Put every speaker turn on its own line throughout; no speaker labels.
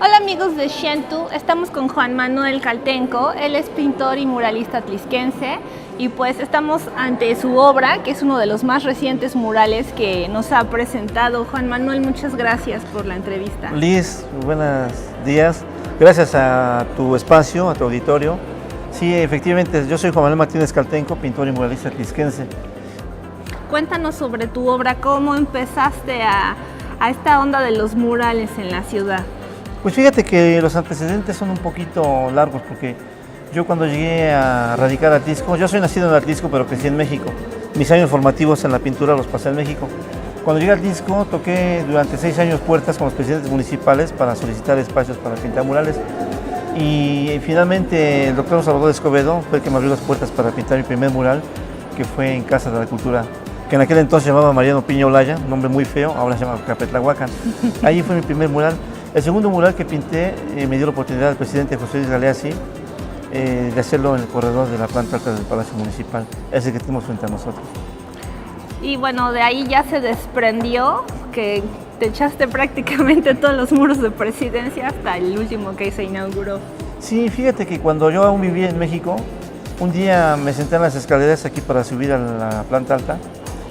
Hola amigos de Xentu, estamos con Juan Manuel Caltenco, él es pintor y muralista tlisquense y pues estamos ante su obra, que es uno de los más recientes murales que nos ha presentado. Juan Manuel, muchas gracias por la entrevista.
Liz, buenos días, gracias a tu espacio, a tu auditorio. Sí, efectivamente, yo soy Juan Manuel Martínez Caltenco, pintor y muralista tlisquense.
Cuéntanos sobre tu obra, ¿cómo empezaste a esta onda de los murales en la ciudad?
Pues fíjate que los antecedentes son un poquito largos porque yo cuando llegué a radicar a Atlisco, yo soy nacido en Atlisco pero crecí en México. Mis años formativos en la pintura los pasé en México. Cuando llegué a Atlisco toqué durante 6 años puertas con los presidentes municipales para solicitar espacios para pintar murales. Y finalmente el doctor Salvador Escobedo fue el que me abrió las puertas para pintar mi primer mural, que fue en Casa de la Cultura, que en aquel entonces se llamaba Mariano Piña Olaya, un nombre muy feo, ahora se llama Capetlahuacan. Allí fue mi primer mural. El segundo mural que pinté me dio la oportunidad al presidente José Luis Galeazzi de hacerlo en el corredor de la planta alta del Palacio Municipal, ese que tenemos frente a nosotros.
Y bueno, de ahí ya se desprendió que te echaste prácticamente todos los muros de presidencia hasta el último que se inauguró.
Sí, fíjate que cuando yo aún vivía en México, un día me senté en las escaleras aquí para subir a la planta alta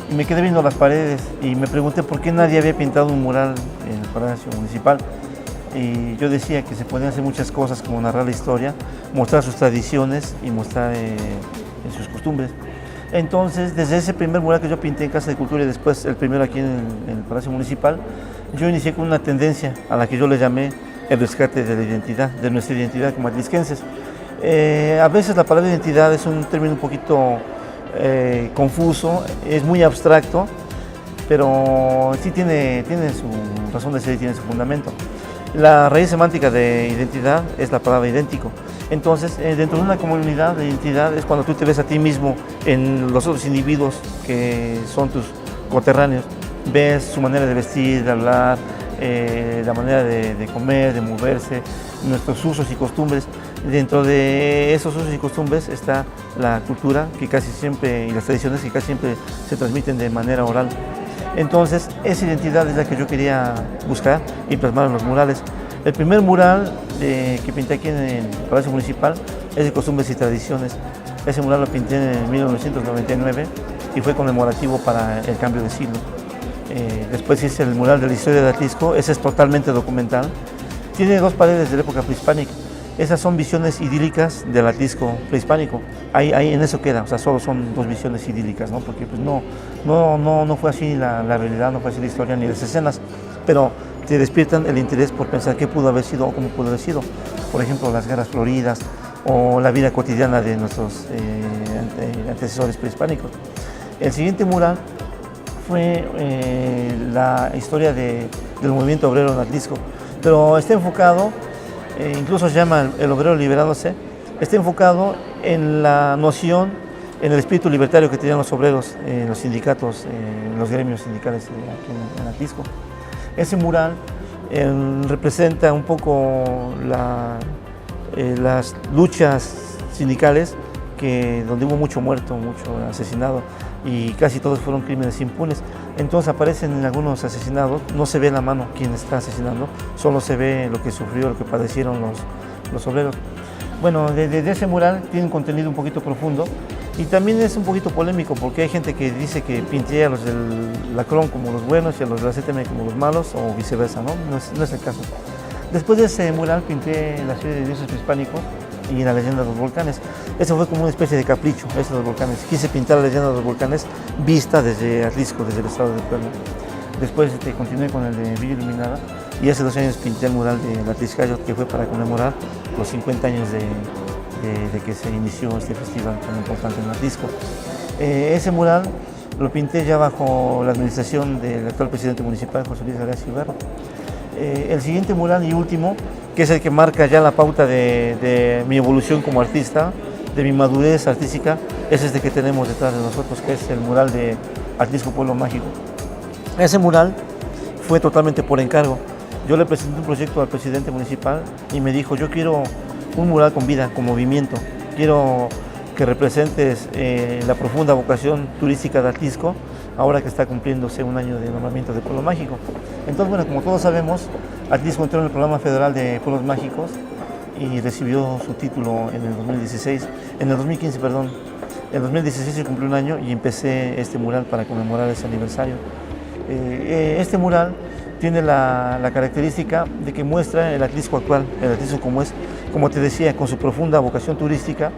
y me quedé viendo las paredes y me pregunté por qué nadie había pintado un mural en el Palacio Municipal. Y yo decía que se podían hacer muchas cosas como narrar la historia, mostrar sus tradiciones y mostrar sus costumbres. Entonces, desde ese primer mural que yo pinté en Casa de Cultura y después el primero aquí en el Palacio Municipal, yo inicié con una tendencia a la que yo le llamé el rescate de la identidad, de nuestra identidad como atlisquenses. A veces la palabra identidad es un término un poquito confuso, es muy abstracto, pero sí tiene su razón de ser y tiene su fundamento. La raíz semántica de identidad es la palabra idéntico. Entonces, dentro de una comunidad de identidad es cuando tú te ves a ti mismo en los otros individuos que son tus coterráneos. Ves su manera de vestir, de hablar, la manera de comer, de moverse, nuestros usos y costumbres. Dentro de esos usos y costumbres está la cultura que casi siempre, y las tradiciones que casi siempre se transmiten de manera oral. Entonces, esa identidad es la que yo quería buscar y plasmar en los murales. El primer mural que pinté aquí en el Palacio Municipal es de costumbres y tradiciones. Ese mural lo pinté en 1999 y fue conmemorativo para el cambio de siglo. Después hice el mural de la historia de Atlisco, ese es totalmente documental. Tiene 2 paredes de la época prehispánica. Esas son visiones idílicas del Atlisco prehispánico. Ahí en eso queda, o sea, solo son 2 visiones idílicas, ¿no? Porque pues, no fue así la realidad, no fue así la historia ni las escenas, pero te despiertan el interés por pensar qué pudo haber sido o cómo pudo haber sido. Por ejemplo, las guerras floridas o la vida cotidiana de nuestros antecesores prehispánicos. El siguiente mural fue la historia del movimiento obrero en Atlisco, pero está enfocado, incluso se llama El obrero liberándose, está enfocado en la noción, en el espíritu libertario que tenían los obreros, los sindicatos, los gremios sindicales aquí en Atlisco. Ese mural representa un poco las luchas sindicales donde hubo mucho muerto, mucho asesinado y casi todos fueron crímenes impunes. Entonces aparecen en algunos asesinados, no se ve la mano quien está asesinando, solo se ve lo que sufrió, lo que padecieron los obreros. Bueno, de ese mural tiene un contenido un poquito profundo y también es un poquito polémico porque hay gente que dice que pinté a los del Lacrón como los buenos y a los de la CTM como los malos o viceversa, ¿no? No es el caso. Después de ese mural pinté la serie de dioses prehispánicos y la leyenda de los volcanes. Eso fue como una especie de capricho, eso de los volcanes. Quise pintar la leyenda de los volcanes vista desde Atlisco, desde el estado de Puebla. Después continué con el de Villa Iluminada y hace 2 años pinté el mural de la Tliscayot, que fue para conmemorar los 50 años de que se inició este festival tan importante en Atlisco. Ese mural lo pinté ya bajo la administración del actual presidente municipal, José Luis Galeazzi Ibarra. El siguiente mural y último, que es el que marca ya la pauta de mi evolución como artista, de mi madurez artística, es este que tenemos detrás de nosotros, que es el mural de Atlisco Pueblo Mágico. Ese mural fue totalmente por encargo. Yo le presenté un proyecto al presidente municipal y me dijo, yo quiero un mural con vida, con movimiento, quiero que representes la profunda vocación turística de Atlisco, ahora que está cumpliéndose un año de nombramiento de Pueblo Mágico. Entonces, bueno, como todos sabemos, Atlisco entró en el programa federal de Pueblos Mágicos y recibió su título en el 2016, en el 2015, perdón. En el 2016 se cumplió un año y empecé este mural para conmemorar ese aniversario. Este mural tiene la característica de que muestra el Atlisco actual, el Atlisco como es, como te decía, con su profunda vocación turística,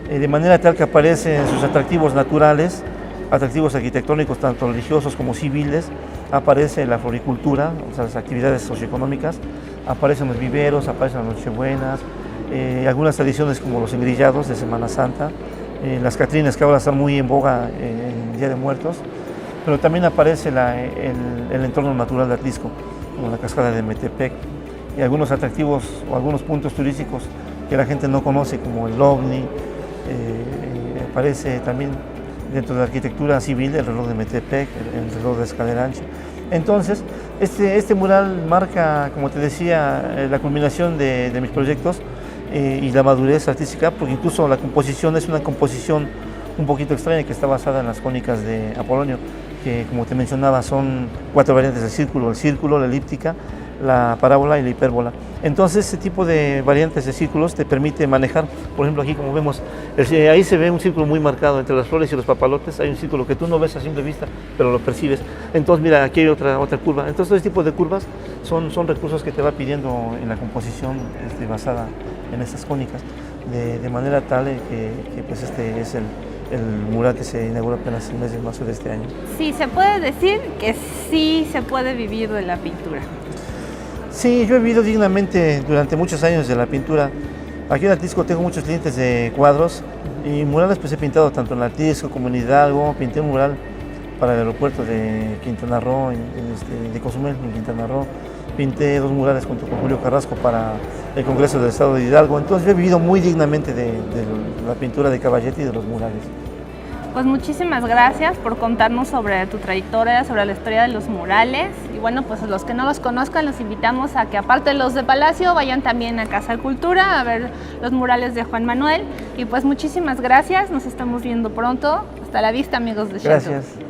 de manera tal que aparecen sus atractivos naturales, atractivos arquitectónicos, tanto religiosos como civiles, aparece la floricultura, o sea, las actividades socioeconómicas, aparecen los viveros, aparecen las nochebuenas, algunas tradiciones como los engrillados de Semana Santa, las catrinas que ahora están muy en boga en Día de Muertos, pero también aparece el entorno natural de Atlisco, como la cascada de Metepec, y algunos atractivos o algunos puntos turísticos que la gente no conoce, como el OVNI, aparece también dentro de la arquitectura civil el reloj de Metepec, el reloj de Escalera Ancha. Entonces, este mural marca, como te decía, la culminación de mis proyectos y la madurez artística, porque incluso la composición es una composición un poquito extraña que está basada en las cónicas de Apolonio, que como te mencionaba son 4 variantes del círculo: el círculo, la elíptica, la parábola y la hipérbola. Entonces, este tipo de variantes de círculos te permite manejar, por ejemplo, aquí como vemos, ahí se ve un círculo muy marcado entre las flores y los papalotes. Hay un círculo que tú no ves a simple vista, pero lo percibes. Entonces, mira, aquí hay otra curva. Entonces, todo este tipo de curvas son recursos que te va pidiendo en la composición basada en estas cónicas, de manera tal que pues este es el mural que se inaugura apenas el mes de marzo de este año.
Sí, se puede decir que sí se puede vivir de la pintura.
Sí, yo he vivido dignamente durante muchos años de la pintura. Aquí en Atlisco tengo muchos clientes de cuadros y murales, pues he pintado tanto en Atlisco como en Hidalgo. Pinté un mural para el aeropuerto de Quintana Roo, de Cozumel, en Quintana Roo. Pinté 2 murales junto con Julio Carrasco para el Congreso del Estado de Hidalgo. Entonces yo he vivido muy dignamente de la pintura de Caballete y de los murales.
Pues muchísimas gracias por contarnos sobre tu trayectoria, sobre la historia de los murales. Y bueno, pues los que no los conozcan, los invitamos a que, aparte de los de Palacio, vayan también a Casa Cultura a ver los murales de Juan Manuel. Y pues muchísimas gracias, nos estamos viendo pronto. Hasta la vista, amigos de Shelton.
Gracias.